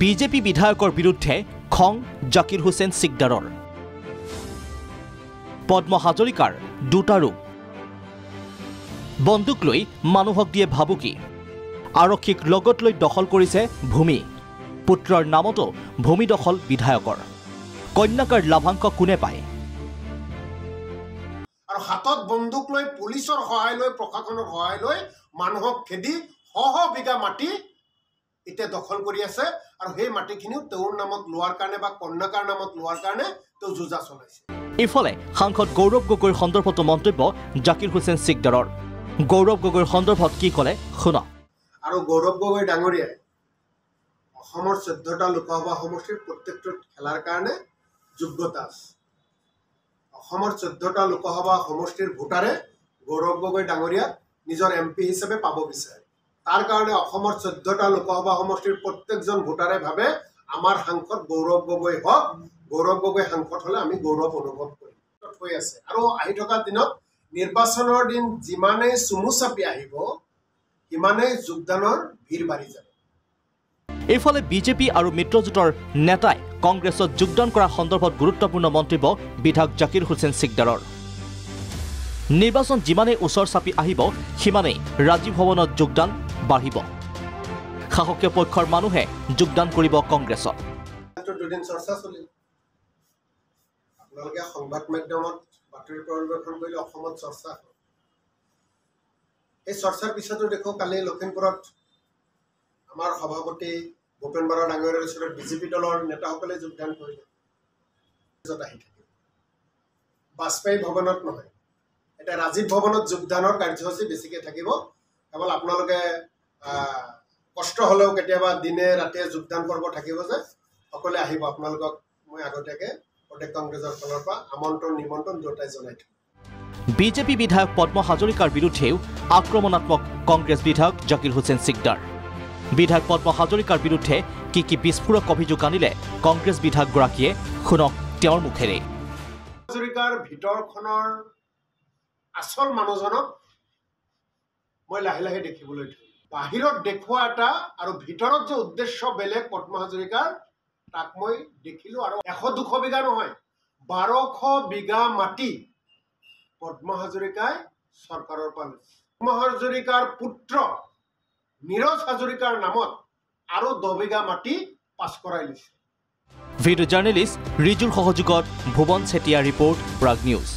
BJP বিধায়কৰ বিৰুদ্ধে খং জাকিৰ হুছেইন সিকদাৰৰ। পদ্ম হাজৰিকাৰ দুটা ৰূপ। বন্দুক লৈ মানুহক দিয়ে ভাবুকি। আৰক্ষীক লগত লৈ দখল কৰিছে ভূমি। পুত্ৰৰ নামতো ভূমি দখল বিধায়কৰ। কন্যাকাৰ লাভাংশ কোনে পায়? আৰু হাতত বন্দুক লৈ পুলিচৰ সহায় লৈ প্ৰশাসনৰ সহায় লৈ মানুহক খেদি শহ বিঘা মাটি এতিয়া দখল কৰি আছে আৰু সেই মাটিখিনিও তেওঁৰ নামত লোৱাৰ কাৰণে বা কন্যাকাৰ নামত লোৱাৰ কাৰণে তেওঁ যুঁজা চলাইছে। ইফালে সাংসদ গৌৰৱ গগৈৰ সন্দৰ্ভতো মন্তব্য জাকিৰ হুছেইন সিকদাৰৰ। গৌৰৱ গগৈৰ সন্দৰ্ভত কি ক'লে শুনক। আৰু গৌৰৱ গগৈ ডাঙৰীয়াই অসমৰ 14টা লোকসভা সমষ্টিৰ প্ৰত্যেকটোত খেলাৰ কাৰণে যোগ্যতা আছে। অসমৰ 14টা লোকসভা সমষ্টিৰ ভোটাৰে গৌৰৱ গগৈ ডাঙৰীয়াক নিজৰ MP হিচাপে পাব বিচাৰে। তাৰ কাৰণে অসমৰ 14টা লোকসভা সমষ্টিৰ প্ৰত্যেকজন ভোটাৰে ভাবে আমাৰ সাংসদ গৌৰৱ গগৈ হওক, গৌৰৱ গগৈ সাংসদ হলে আমি গৌৰৱ অনুভৱ কৰিম হৈ আছে। আৰু আহি থকা দিনত নিৰ্বাচনৰ দিন যিমানেই চুমু চাপি আহিব সিমানেই যোগদানৰ ভিৰ বাঢ়ি যাব। এইফালে বিজেপি আৰু মিত্ৰজোঁটৰ নেতাই কংগ্ৰেছত যোগদান কৰা সন্দৰ্ভত গুৰুত্বপূৰ্ণ মন্তব্য বিধায়ক জাকিৰ হুছেইন সিকদাৰৰ। নিৰ্বাচন যিমানেই ওচৰ চাপি আহিব সিমানেই ৰাজীৱ ভৱনত যোগদান বাঢ়িব। শাসকীয় পক্ষৰ মানুহে যোগদান কৰিব কংগ্ৰেছত। দুদিন চৰ্চা চলিল। আপোনালোকে সংবাদ মাধ্যমত বাতৰি পৰিৱেশন কৰিলে অসমত চৰ্চা হ'ল। এই চৰ্চাৰ পিছতো দেখো কালি লখিমপুৰত আমাৰ সভাপতি ভূপেন বৰা ডাঙৰীয়াৰ ওচৰত বিজেপি দলৰ নেতাসকলে যোগদান কৰিলে। আহি থাকিব বাজপেয়ী ভৱনত নহয়, এতিয়া ৰাজীৱ ভৱনত যোগদানৰ কাৰ্যসূচী বেছিকৈ থাকিব। কেৱল আপোনালোকে কষ্ট হ'লেও কেতিয়াবা দিনে ৰাতিয়ে যোগদান কৰিব থাকিব যে সকলোৱে আহিব। আপোনালোকক মই আগতীয়াকৈ প্ৰদেশ কংগ্ৰেছৰ ফালৰ পৰা আমন্ত্ৰণ নিমন্ত্ৰণ দুয়োটাই জনাই থওঁ। বিজেপি বিধায়ক পদ্ম হাজৰিকাৰ বিৰুদ্ধেও আক্ৰমণাত্মক কংগ্ৰেছ বিধায়ক জাকিৰ হুছেইন সিকদাৰ। বিধায়ক পদ্ম হাজৰিকাৰ বিৰুদ্ধে কি বিস্ফোৰক অভিযোগ আনিলে কংগ্ৰেছ বিধায়কগৰাকীয়ে শুনক তেওঁৰ মুখেৰে। হাজৰিকাৰ ভিতৰখনৰ আচল মানুহজনক মই লাহে লাহে দেখিবলৈ ধৰিলোঁ। বাহিৰত দেখুওৱা এটা আৰু ভিতৰত যে উদ্দেশ্য বেলেগ পদ্ম হাজৰিকাৰ তাক মই দেখিলোঁ। আৰু 100-200 বিঘা নহয়, 1200 বিঘা মাটি পদ্ম হাজৰিকাই চৰকাৰৰ পৰা লৈছে। পদ্ম হাজৰিকাৰ পুত্ৰ নীৰজ হাজৰিকাৰ নামত আৰু 10 বিঘা মাটি পাছ কৰাই লৈছে। ভিডিঅ' জাৰ্নেলিষ্ট ৰিজুৰ সহযোগত ভুৱন চেতিয়া ৰিপৰ্ট প্ৰাগ নিউজ।